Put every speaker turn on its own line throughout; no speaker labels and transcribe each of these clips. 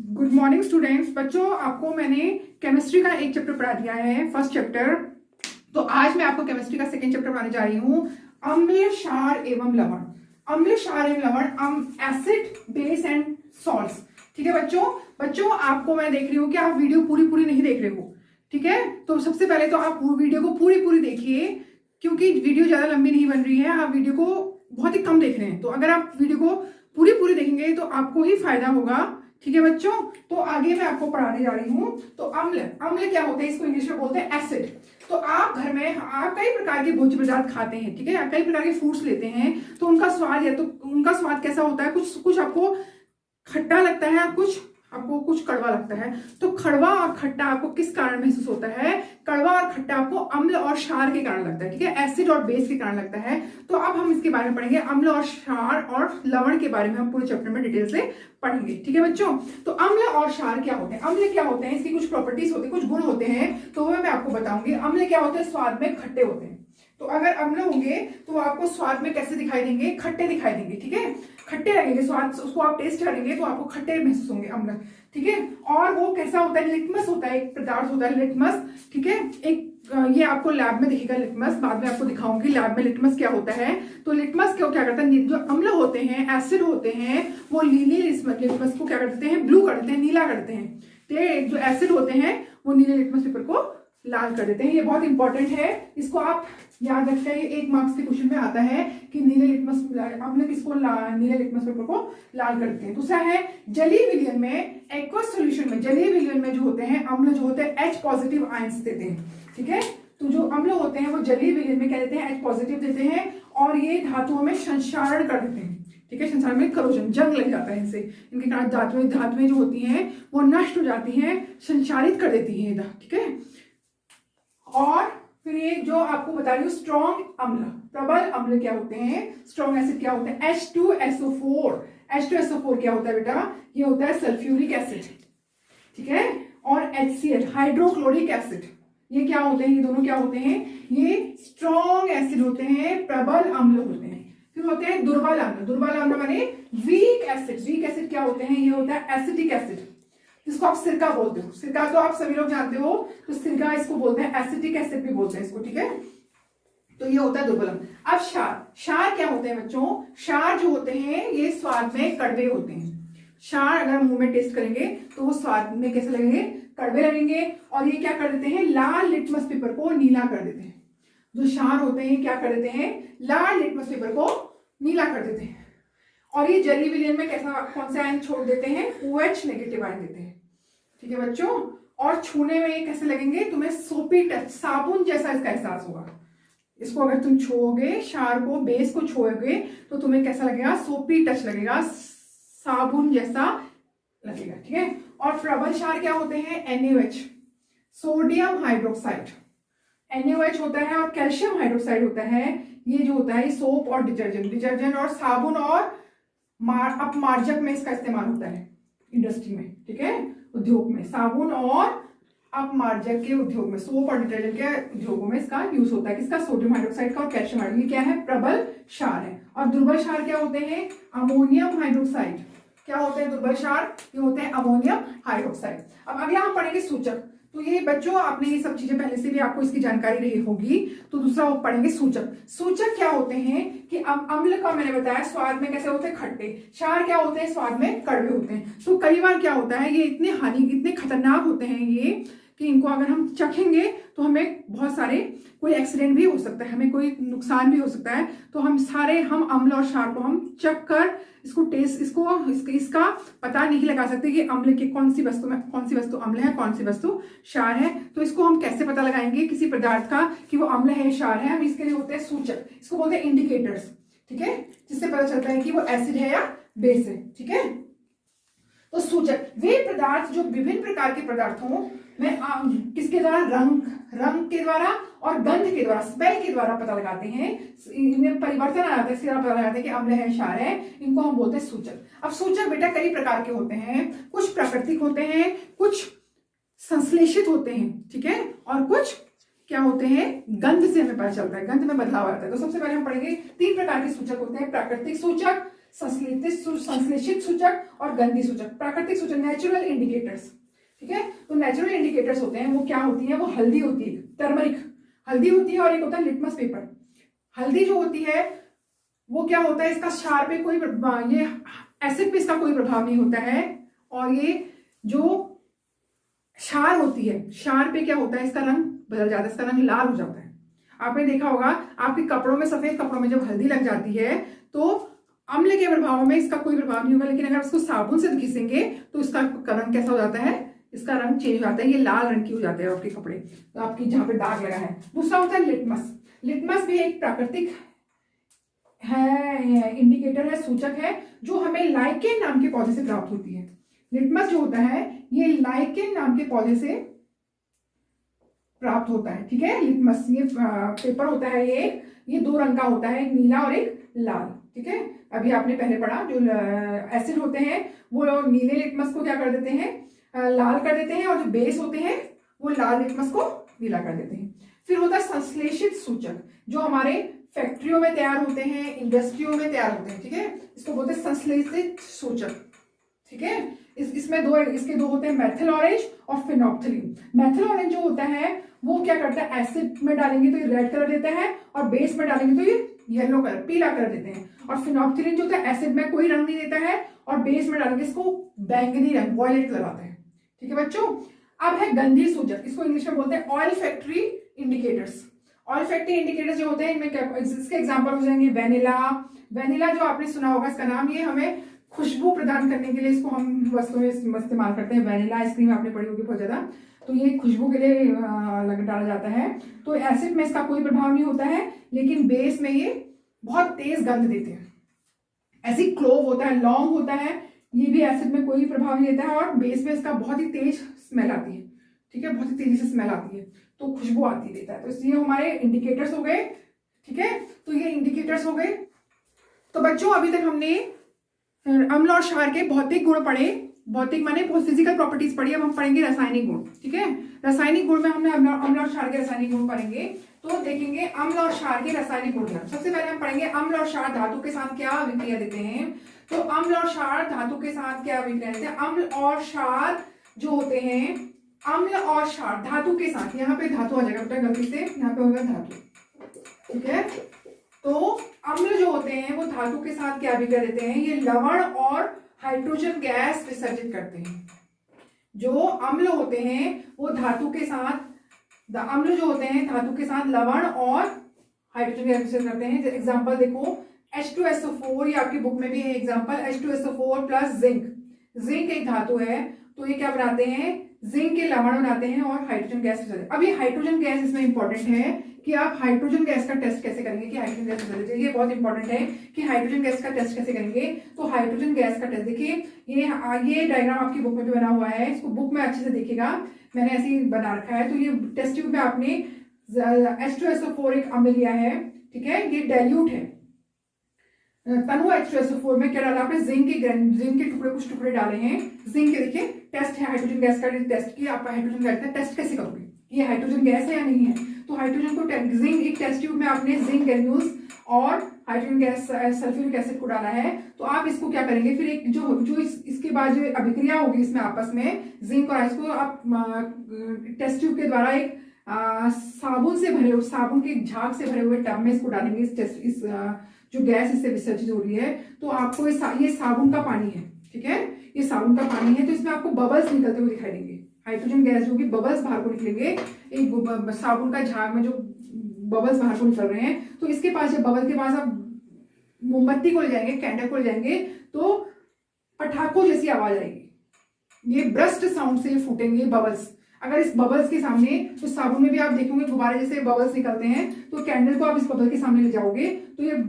Good morning students. बच्चों, आपको मैंने केमिस्ट्री का एक चैप्टर पढ़ा दिया है, फर्स्ट चैप्टर। तो आज मैं आपको केमिस्ट्री का सेकंड चैप्टर पढ़ाने जा रही हूँ, अम्ल, क्षार एवं लवण। अम्ल, क्षार एवं लवण, एसिड, बेस एंड सॉल्ट्स। ठीक है बच्चों आपको मैं देख रही हूँ कि आप वीडियो पूरी नहीं देख रहे हो। ठीक है, तो सबसे पहले तो आप वीडियो को पूरी देखिए, क्योंकि वीडियो ज्यादा लंबी नहीं बन रही है। आप वीडियो को बहुत ही कम देख रहे हैं, तो अगर आप वीडियो को पूरी देखेंगे तो आपको ही फायदा होगा। ठीक है बच्चों, तो आगे मैं आपको पढ़ाने जा रही हूँ। तो अम्ल क्या होता है, इसको इंग्लिश में बोलते हैं एसिड। तो आप घर में आप कई प्रकार के भोज्य पदार्थ खाते हैं, ठीक है, कई प्रकार के फूड्स लेते हैं, तो उनका स्वाद कैसा होता है, कुछ आपको खट्टा लगता है, कुछ कड़वा लगता है। तो कड़वा और खट्टा आपको किस कारण महसूस होता है? कड़वा और खट्टा आपको अम्ल और क्षार के कारण लगता है, ठीक है, एसिड और बेस के कारण लगता है। तो अब हम इसके बारे में पढ़ेंगे, अम्ल और क्षार और लवण के बारे में हम पूरे चैप्टर में डिटेल से पढ़ेंगे। ठीक है बच्चों, तो अम्ल और क्षार क्या होते हैं? अम्ल क्या होते हैं, इसकी कुछ प्रॉपर्टीज होती है, कुछ गुण होते हैं, तो वह मैं आपको बताऊंगी। अम्ल क्या होते हैं? स्वाद में खट्टे होते हैं। तो अगर अम्ल होंगे तो आपको स्वाद में कैसे दिखाई देंगे? खट्टे दिखाई देंगे। ठीक है, खट्टे लगेंगे, स्वाद उसको आप टेस्ट करेंगे तो आपको खट्टे महसूस होंगे अम्ल। ठीक है, और वो कैसा होता है? लिटमस होता है, एक पदार्थ होता है लिटमस। ठीक है, ये आपको लैब में दिखेगा लिटमस, बाद में आपको दिखाऊंगी लैब में लिटमस क्या होता है। तो लिटमस क्या करता है, जो अम्ल होते हैं, एसिड होते हैं, वो नीले लिटमस को क्या करते हैं? ब्लू कर देते हैं, नीला करते हैं। तो जो एसिड होते हैं वो नीले लिटमस पेपर को लाल कर देते हैं। ये बहुत इंपॉर्टेंट है, इसको आप याद रखते हैं। 1 मार्क्स के क्वेश्चन में आता है कि नीले लिटमस नीले लिटमस पेपर को लाल कर देते हैं। दूसरा है जलीय विलयन में, एक्वस सॉल्यूशन में, जलीय विलयन में जो होते हैं अम्ल, जो होते हैं H पॉजिटिव आयंस देते हैं। ठीक है, तो जो अम्ल होते हैं वो जलीय विलयन में क्या देते हैं? H पॉजिटिव देते हैं, और ये धातुओं में संक्षारण कर देते हैं। ठीक है, संसार में करोजन, जंग लग जाता है इनसे, इनके कारण धातुएं जो होती हैं वो नष्ट हो जाती हैं, संचारित कर देती है। ठीक है, और फिर ये जो आपको बता रही हूँ स्ट्रॉन्ग अम्ल, प्रबल अम्ल क्या होते हैं? स्ट्रॉन्ग एसिड क्या होते हैं? H2SO4। H2SO4 क्या होता है बेटा? ये होता है सल्फ्यूरिक एसिड। ठीक है, और HCl, हाइड्रोक्लोरिक एसिड, ये क्या होते हैं? ये दोनों क्या होते हैं? ये स्ट्रॉन्ग एसिड होते हैं, प्रबल अम्ल होते हैं। फिर होते हैं दुर्बल अम्ल। दुर्बल अम्ल माने वीक एसिड। वीक एसिड क्या होते हैं? ये होता है एसिटिक एसिड, जिसको आप सिरका बोलते हो। सिरका तो आप सभी लोग जानते हो, तो सिरका इसको बोलते हैं, एसिटिक एसिड भी बोलते हैं इसको। ठीक है, तो ये होता है दुर्बल अम्ल। अब क्षार क्या होते हैं बच्चों? क्षार जो होते हैं ये स्वाद में कड़वे होते हैं। क्षार अगर मुंह में टेस्ट करेंगे तो वो स्वाद में कैसे लगेंगे? कड़वे लगेंगे। और ये क्या कर देते हैं? लाल लिटमस पेपर को नीला कर देते हैं। जो क्षार होते हैं क्या कर देते हैं? लाल लिटमस पेपर को नीला कर देते हैं। और ये जलीय विलयन में कौन सा आयन छोड़ देते हैं? OH नेगेटिव आयन देते हैं। ठीक है बच्चों, और छूने में ये कैसे लगेंगे? तुम्हें सोपी टच, साबुन जैसा इसका एहसास होगा। इसको अगर तुम छुओगे, क्षार को, बेस को छुओगे, तो तुम्हें कैसा लगेगा? सोपी टच लगेगा, साबुन जैसा लगेगा। ठीक है, और प्रबल क्षार क्या होते हैं? NaOH, sodium hydroxide. NaOH होता है और कैल्शियम हाइड्रोक्साइड होता है। ये जो होता है सोप और डिटर्जेंट और साबुन और अपमार्जक में इसका इस्तेमाल होता है, इंडस्ट्री में। ठीक है, उद्योग में, साबुन और अपमार्जक के उद्योग में, सोप और डिटर्जेंट के उद्योगों में इसका यूज होता है। किसका? सोडियम हाइड्रोक्साइड का और कैल्शियम हाइड्रोक्साइड। ये क्या है? प्रबल क्षार है। और दुर्बल क्षार क्या होते हैं? Ammonium hydroxide. क्या होते हैं दुर्बल क्षार? ये होते हैं अमोनियम हाइड्रोक्साइड। अब अगला हम पढ़ेंगे सूचक। तो ये बच्चों आपने ये सब चीजें पहले से भी आपको इसकी जानकारी रही होगी। तो दूसरा वो पढ़ेंगे सूचक। सूचक क्या होते हैं कि अम्ल का मैंने बताया स्वाद में कैसे होते हैं? खट्टे। क्षार क्या होते हैं? स्वाद में कड़वे होते हैं। तो कई बार क्या होता है, ये इतने खतरनाक होते हैं ये, कि इनको अगर हम चखेंगे तो हमें बहुत सारे, कोई एक्सीडेंट भी हो सकता है, हमें कोई नुकसान भी हो सकता है। तो हम अम्ल और क्षार को हम चख कर इसका पता नहीं लगा सकते कि अम्ल की कौन सी वस्तु अम्ल है, कौन सी वस्तु क्षार है। तो इसको हम कैसे पता लगाएंगे किसी पदार्थ का कि वो अम्ल है, क्षार है? हम इसके लिए होते हैं सूचक, इसको बोलते हैं इंडिकेटर्स। ठीक है, जिससे पता चलता है कि वो एसिड है या बेस है। ठीक है, तो सूचक वे पदार्थ जो विभिन्न प्रकार के पदार्थों में किसके द्वारा? रंग के द्वारा और गंध के द्वारा, स्मेल के द्वारा पता लगाते हैं, इनमें परिवर्तन आ जाता है, इसके द्वारा पता लगाते हैं कि अम्ल है, क्षार है। इनको हम बोलते हैं सूचक। अब सूचक बेटा कई प्रकार के होते हैं, कुछ प्राकृतिक होते हैं, कुछ संश्लेषित होते हैं। ठीक है, और कुछ क्या होते हैं? गंध से हमें पता चलता है, गंध में बदलाव आता है। तो सबसे पहले हम पढ़ेंगे 3 प्रकार के सूचक होते हैं, प्राकृतिक सूचक, संश्लेषित सूचक और गंधी सूचक। प्राकृतिक सूचक नेचुरल इंडिकेटर्स, ठीक है। तो नेचुरल इंडिकेटर्स होते हैं, वो क्या होती है, वो हल्दी होती है, टर्मरिक हल्दी होती है, और एक होता है लिटमस पेपर। हल्दी जो होती है वो क्या होता है, इसका क्षार पे कोई ये एसिड पे इसका कोई प्रभाव नहीं होता है, और ये जो क्षार होती है, क्षार पे क्या होता है, इसका रंग बदल जाता है, इसका रंग लाल हो जाता है। आपने देखा होगा आपके कपड़ों में, सफेद कपड़ों में जब हल्दी लग जाती है तो अम्ल के प्रभाव में इसका कोई प्रभाव नहीं होगा, लेकिन अगर उसको साबुन से घिसेंगे तो इसका रंग कैसा हो जाता है, इसका रंग चेंज हो जाता है, ये लाल रंग की हो जाते हैं आपके कपड़े, तो आपकी जहां पे दाग लगा है। दूसरा होता है लिटमस। लिटमस भी एक प्राकृतिक है, इंडिकेटर है, सूचक है, जो हमें लाइकेन नाम के पौधे से प्राप्त होती है। लिटमस जो होता है ये लाइकेन नाम के पौधे से प्राप्त होता है, ठीक है। लिटमस ये पेपर होता है, ये दो रंग का होता है, एक नीला और एक लाल, ठीक है। अभी आपने पहले पढ़ा, जो एसिड होते हैं वो नीले लिटमस को क्या कर देते हैं, लाल कर देते हैं, और जो बेस होते हैं वो लाल लिटमस को नीला कर देते हैं। फिर होता है संश्लेषित सूचक, जो हमारे फैक्ट्रियों में तैयार होते हैं, इंडस्ट्रियों में तैयार होते हैं, ठीक है, इसको बोलते हैं संश्लेषित सूचक, ठीक है। इसमें इसके दो होते हैं, मेथिल ऑरेंज और फिनोप्थिलीन। मेथिल ऑरेंज जो होता है वो क्या करता है, एसिड में डालेंगे तो ये रेड कलर देता है, और बेस में डालेंगे तो ये येलो कलर, पीला कलर देते हैं। और फिनोप्थिलीन जो होता है एसिड में कोई रंग नहीं देता है, और बेस में डालेंगे इसको बैंगनी रंग, वॉयलेट कलर आता है, ठीक है बच्चों। अब है गंधी सूचक, इसको इंग्लिश में बोलते हैं oil factory indicators. Oil factory indicators जो होते हैं इनमें इसके एग्जांपल हो जाएंगे वेनिला। वेनिला जो आपने सुना होगा इसका नाम, ये हमें खुशबू प्रदान करने के लिए इसको हम वस्तुओं में इस्तेमाल करते हैं। वेनिला आइसक्रीम आपने पढ़ी होगी बहुत ज्यादा, तो ये खुशबू के लिए डाला जाता है। तो एसिड में इसका कोई प्रभाव नहीं होता है, लेकिन बेस में ये बहुत तेज गंध देते हैं। ऐसे क्लोव होता है, लौंग होता है, ये भी एसिड में कोई प्रभाव नहीं देता है, और बेस में इसका बहुत ही तेज स्मेल आती है, ठीक है, बहुत ही तेजी से स्मेल आती है, तो खुशबू आती देता है। तो इसलिए हमारे इंडिकेटर्स हो गए, ठीक है। तो ये इंडिकेटर्स हो गए। तो बच्चों अभी तक हमने अम्ल और क्षार के भौतिक गुण पढ़े, भौतिक माने फिजिकल प्रॉपर्टीज पढ़ी। अब हम पढ़ेंगे रासायनिक गुण, ठीक है। रासायनिक गुण में हमने अम्ल और क्षार के रासायनिक गुण पढ़ेंगे। तो देखेंगे अम्ल और क्षार के रासायनिक गुण। सबसे पहले हम पढ़ेंगे अम्ल और क्षार धातु के साथ क्या अभिक्रिया देते हैं। तो अम्ल और क्षार धातु के साथ क्या अभिक्रिया देते हैं। अम्ल और क्षार जो होते हैं, अम्ल और क्षार धातु के साथ, यहाँ पे धातु आ जाएगा बेटा गलती से, यहाँ पे होगा धातु, ठीक है। तो अम्ल जो होते हैं वो धातु के साथ क्या अभिक्रिया देते हैं, ये लवण और हाइड्रोजन गैस विसर्जित करते हैं। जो अम्ल होते हैं वो धातु के साथ, अम्ल जो होते हैं धातु के साथ लवण और हाइड्रोजन गैस विसर्जित करते हैं। एग्जांपल देखो H2SO4, ये आपकी बुक में भी है example, H2SO4 plus zinc. Zinc एक धातु है, तो ये क्या बनाते हैं, जिंक के लवण बनाते हैं और हाइड्रोजन गैस विसर्जित। अब ये हाइड्रोजन गैस इसमें इंपॉर्टेंट है कि आप हाइड्रोजन गैस का टेस्ट कैसे करेंगे कि हाइड्रोजन गैस विसर्जित, ये बहुत इंपॉर्टेंट है कि हाइड्रोजन गैस का टेस्ट कैसे करेंगे। तो हाइड्रोजन गैस का टेस्ट देखिए, ये डायग्राम आपकी बुक में भी बना हुआ है, इसको बुक में अच्छे से देखिएगा, मैंने ऐसे ही बना रखा है। तो ये टेस्ट ट्यूब में आपने H2SO4 एक अम्ल लिया है, ठीक है, ये डाइल्यूट है। तनु H2SO4 में क्या डाला आपने, जिंक के टुकड़े, कुछ टुकड़े डाले हैं जिंक के। देखिए टेस्ट है हाइड्रोजन गैस का, टेस्ट किया आप हाइड्रोजन गैस का टेस्ट कैसे करोगे, ये हाइड्रोजन गैस है या नहीं है। तो हाइड्रोजन को जिंक, एक टेस्ट ट्यूब में आपने जिंक ग्रेन्यूल्स और हाइड्रोजन गैस सल्फ्यूरिक एसिड को डाला है। तो आप इसको क्या करेंगे, फिर एक जो इसके बाद जो अभिक्रिया होगी इसमें आपस में जिंक और इसको आप टेस्ट ट्यूब के द्वारा एक साबुन से भरे, साबुन के झाग से भरे हुए टब में इसको डालेंगे। इस जो गैस इससे विसर्जित हो रही है, तो आपको ये साबुन का पानी है, ठीक है, ये साबुन का पानी है। तो इसमें आपको बबल्स निकलते हुए दिखाई देंगे, हाइड्रोजन गैस जो कि बबल्स बाहर को निकलेंगे, एक साबुन का झाग में जो बबल्स बाहर को निकल रहे हैं। तो इसके पास, जब बबल के पास आप मोमबत्ती को ले जाएंगे, कैंडल को ले जाएंगे, तो पटाखों जैसी आवाज आएगी, ये ब्रस्ट साउंड से फूटेंगे बबल्स। अगर इस बबल्स के सामने, तो साबुन में भी आप देखेंगे गुब्बारे जैसे बबल्स निकलते हैं, तो कैंडल को आप इस बबल के सामने ले जाओगे तो ये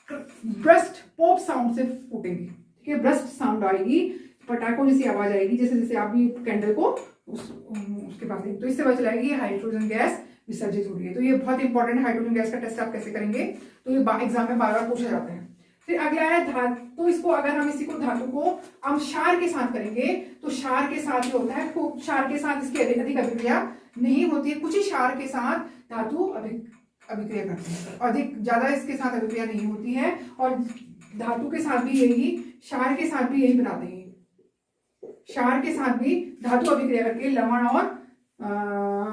ब्रस्ट पॉप साउंड से फूटेंगे, ठीक है, ब्रस्ट साउंड आएगी, पटाखों जैसी आवाज आएगी, जैसे जैसे आप ये कैंडल को उसके पास देंगे। तो इससे पता चलाएगी ये हाइड्रोजन गैस विसर्जित हो रही है। तो ये बहुत इंपॉर्टेंट है, हाइड्रोजन गैस का टेस्ट आप कैसे करेंगे, तो ये एग्जाम में बार बार पूछा जाता है। फिर अगला है धातु। तो इसको अगर हम इसी को धातु को हम क्षार के साथ करेंगे, तो क्षार के साथ ये होता है, क्षार के साथ इसकी अधिक अभिक्रिया नहीं होती है। कुछ ही क्षार के साथ धातु अभिक्रिया करती है, अधिक ज्यादा इसके साथ अभिक्रिया नहीं होती है। और धातु के साथ भी यही, क्षार के साथ भी यही बनाते हैं। क्षार के साथ भी धातु अभिक्रिया करके लवण और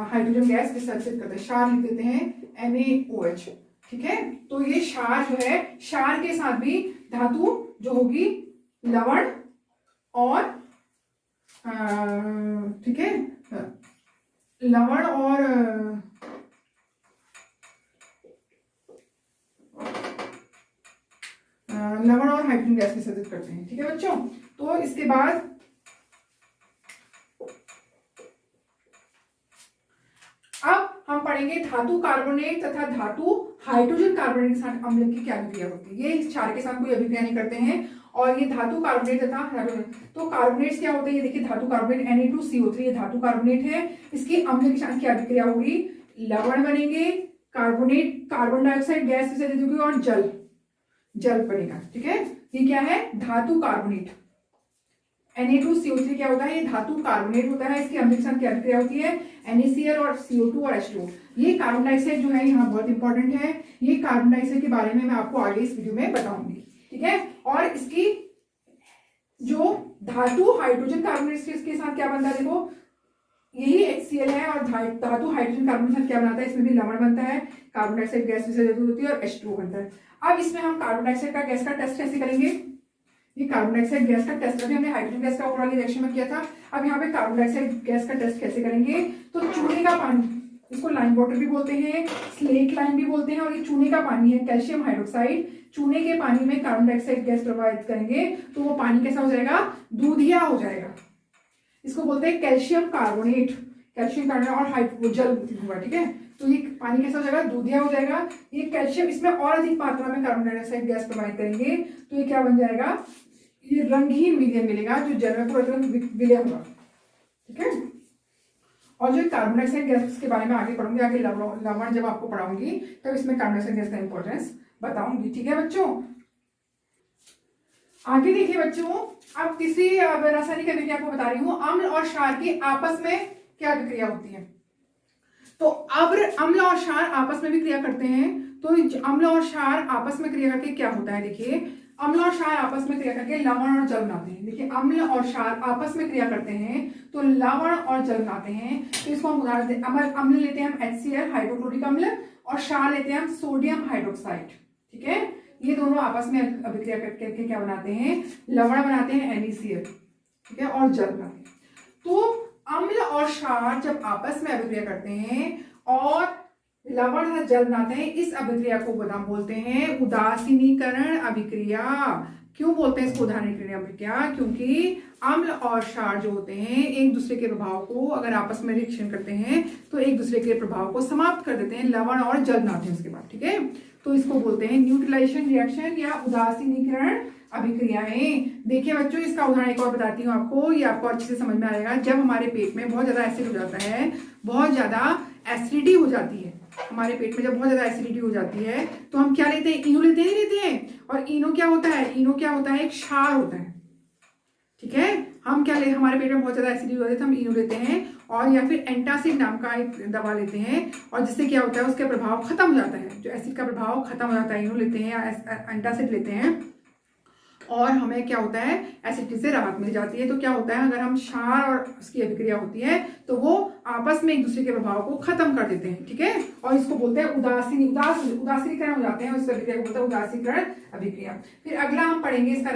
हाइड्रोजन गैस विसर्जित करते हैं। क्षार लिख देते हैं NaOH, ठीक है। तो ये क्षार जो है, क्षार के साथ भी धातु जो होगी लवण और ठीक है, लवण और हाइड्रोजन गैस विसर्जित करते हैं, ठीक है बच्चों। तो इसके बाद अब हम पढ़ेंगे धातु कार्बोनेट तथा धातु हाइड्रोजन कार्बोनेट के साथ अम्ल की क्या अभिक्रिया होती है। ये क्षार के साथ कोई अभिक्रिया नहीं करते हैं। और ये धातु कार्बोनेट तथा हाइड्रोजन, तो कार्बोनेट्स क्या होते हैं, ये देखिए धातु कार्बोनेट Na2CO3, ये धातु कार्बोनेट है। इसकी अम्ल के साथ क्या अभिक्रिया होगी, लवण बनेंगे, कार्बोनेट कार्बन डाइऑक्साइड गैस विसर्जित होगी और जल बनेगा, ठीक है। ये क्या है, धातु कार्बोनेट। Na2CO3 क्या होता है, ये धातु कार्बोनेट होता है। इसकी अम्ल के साथ क्या अभिक्रिया होती है, NaCl और CO2 और H2O। ये कार्बन डाइऑक्साइड जो है यहाँ बहुत इंपॉर्टेंट है। ये कार्बन डाइऑक्साइड के बारे में मैं आपको आगे इस वीडियो में बताऊंगी, ठीक है। और इसकी जो धातु हाइड्रोजन कार्बोनेट के साथ क्या बनता है, देखो यही HCl है। और धातु हाइड्रोजन कार्बन के साथ क्या बनाता है, इसमें भी लवण बनता है, कार्बन डाइऑक्साइड गैस विसर्जित होती है और H2O बनता है। अब इसमें हम कार्बन डाइऑक्साइड का गैस का टेस्ट कैसे करेंगे, ये कार्बन डाइऑक्साइड गैस का टेस्ट अभी हमने हाइड्रोजन गैस का ऊपर वाली रिएक्शन में किया था। अब यहाँ पे कार्बन डाइऑक्साइड गैस का टेस्ट कैसे करेंगे, तो चूने का पानी, इसको लाइम वाटर भी बोलते हैं, स्लेट लाइम भी बोलते हैं। और ये चूने का पानी है, कैल्शियम हाइड्रोक्साइड। चूने के पानी में कार्बन डाइऑक्साइड गैस प्रवाहित करेंगे तो वो पानी कैसा हो जाएगा, दूधिया हो जाएगा। इसको बोलते हैं कैल्शियम कार्बोनेट, कैल्शियम कार्बोनेट और जल होगा, ठीक है। तो ये पानी कैसा हो जाएगा, दूधिया हो जाएगा। ये कैल्शियम, इसमें और अधिक मात्रा में कार्बन डाइऑक्साइड गैस प्रवाहित करेंगे तो ये क्या बन जाएगा, ये रंगहीन मीडियम मिलेगा जो जल में पूरा विलय होगा, ठीक है। और जो कार्बन डाइऑक्साइड गैस के बारे में आगे पढ़ूंगी, आगे लवण जब आपको पढ़ाऊंगी तब इसमें कार्बन डाइऑक्साइड गैस का इंपॉर्टेंस बताऊंगी, ठीक है बच्चों। आगे देखिए बच्चों, अब तीसरी रासायनिक अभिक्रिया आपको बता रही हूँ, अम्ल और क्षार की आपस में क्या अभिक्रिया होती है। तो अब अम्ल और क्षार आपस में भी क्रिया करते हैं। तो अम्ल और क्षार आपस में क्रिया करके क्या होता है, देखिए अम्ल और क्षार आपस में क्रिया करके लवण और जल बनाते हैं। देखिए अम्ल और क्षार आपस में क्रिया करते हैं तो लवण और जल बनाते हैं। तो इसको हम उदाहरण देते हैं, अम्ल लेते हैं हम HCl हाइड्रोक्लोरिक अम्ल, और क्षार लेते हैं हम सोडियम हाइड्रोक्साइड, ठीक है। ये दोनों आपस में अभिक्रिया करके क्या बनाते हैं, लवण बनाते हैं NaCl, ठीक है, और जल बनाते हैं। तो अम्ल और क्षार जब आपस में अभिक्रिया करते हैं और लवण तथा जल बनाते हैं, इस अभिक्रिया को बोलते हैं उदासीनीकरण अभिक्रिया। क्यों बोलते हैं इसको उदासीनीकरण अभिक्रिया, क्योंकि अम्ल और क्षार जो होते हैं एक दूसरे के प्रभाव को अगर आपस में रिएक्शन करते हैं तो एक दूसरे के प्रभाव को समाप्त कर देते हैं, लवण और जल बनाते हैं उसके बाद, ठीक है। तो इसको बोलते हैं न्यूट्रलाइजेशन रिएक्शन या उदासीनीकरण अभिक्रियाएं। देखिए बच्चों, इसका उदाहरण एक और बताती हूँ आपको, ये आपको अच्छे से समझ में आएगा। जब हमारे पेट में बहुत ज्यादा एसिड हो जाता है, बहुत ज्यादा एसिडिटी हो जाती है, हमारे पेट में जब बहुत ज्यादा एसिडिटी हो जाती है तो हम क्या लेते हैं, इनो लेते हैं। और इनो क्या होता है, इनो क्या होता है, एक क्षार होता है, ठीक है। हम क्या ले, हमारे पेट में बहुत ज्यादा एसिडिटी हो जाती है तो हम इनो लेते हैं, और या फिर एंटासिड नाम का एक दवा लेते हैं, और जिससे क्या होता है उसका प्रभाव खत्म हो जाता है, जो एसिड का प्रभाव खत्म हो जाता है। इनो लेते हैं या एंटासिड लेते हैं और हमें क्या होता है, एसिडिटी से राहत मिल जाती है। तो क्या होता है, अगर हम क्षार और उसकी अभिक्रिया होती है तो वो आपस में एक दूसरे के प्रभाव को खत्म कर देते हैं, ठीक है। और इसको बोलते हैं उदासीनीकरण हो जाते हैं, उस अभिक्रिया को बोलते हैं उदासीकरण अभिक्रिया। फिर अगला हम पढ़ेंगे इसका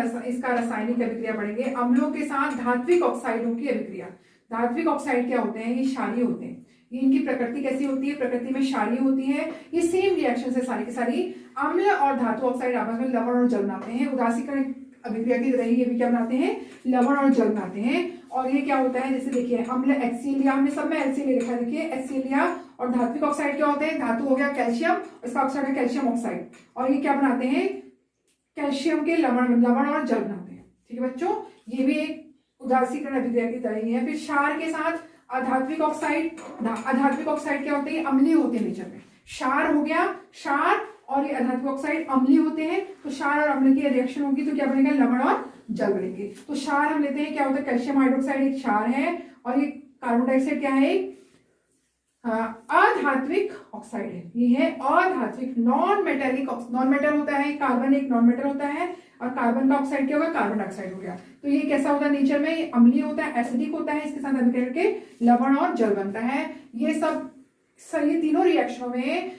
रासायनिक अभिक्रिया पढ़ेंगे, अम्लों के साथ धात्विक ऑक्साइडों की अभिक्रिया। धात्विक ऑक्साइड क्या होते हैं, ये क्षारीय होते हैं। इनकी प्रकृति कैसी होती है, प्रकृति में क्षारीय होती है। ये सेम रिएक्शन से सारी की सारी अम्ल और धातु ऑक्साइड आपस में लवण और जल बनाते हैं। उदासीकरण अभिक्रिया की तरह ये भी क्या बनाते हैं, लवण और जल बनाते हैं। और ये क्या होता है, जैसे देखिए अम्ल HCl लिया हमने, सब में HCl लिखा, देखिए HCl लिया। और धात्विक ऑक्साइड क्या होते हैं, धातु हो गया कैल्शियम, इसका ऑक्साइड है कैल्शियम ऑक्साइड, और ये क्या बनाते हैं, कैल्शियम के लवण और जल बनाते हैं, ठीक है बच्चों। ये भी एक उदासीकरण अभिक्रिया की तरह ही है। फिर क्षार के साथ अधात्विक ऑक्साइड, अधात्विक ऑक्साइड क्या होते हैं, अम्लीय होते हैं नेचर में। क्षार हो गया, क्षार और ये अधात्विक ऑक्साइड अम्लीय होते हैं, तो क्षार और अम्ल की रिएक्शन होगी तो क्या बनेगा, लवण और जल बनेंगे। तो क्षार हम लेते हैं, क्या होता है, कैल्शियम हाइड्रोक्साइड एक क्षार है, और ये कार्बन डाइऑक्साइड क्या है, अधात्विक ऑक्साइड है। ये है अधात्विक नॉन मेटेलिक। नॉन मेटल होता है कार्बन, एक नॉन मेटल होता है, और कार्बन का ऑक्साइड क्या होगा, कार्बन डाइऑक्साइड हो गया। तो ये कैसा होता है नेचर में, ये अम्लीय होता है, एसिडिक होता है, इसके साथ अभिक्रिया करके लवण और जल बनता है। ये सब ये तीनों रिएक्शनों में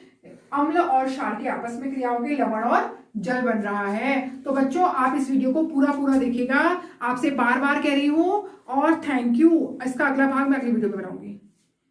अम्ल और क्षार के आपस में क्रिया होगी, लवण और जल बन रहा है। तो बच्चों आप इस वीडियो को पूरा देखिएगा, आपसे बार बार कह रही हूं, और थैंक यू। इसका अगला भाग मैं अगली वीडियो में बनाऊंगी।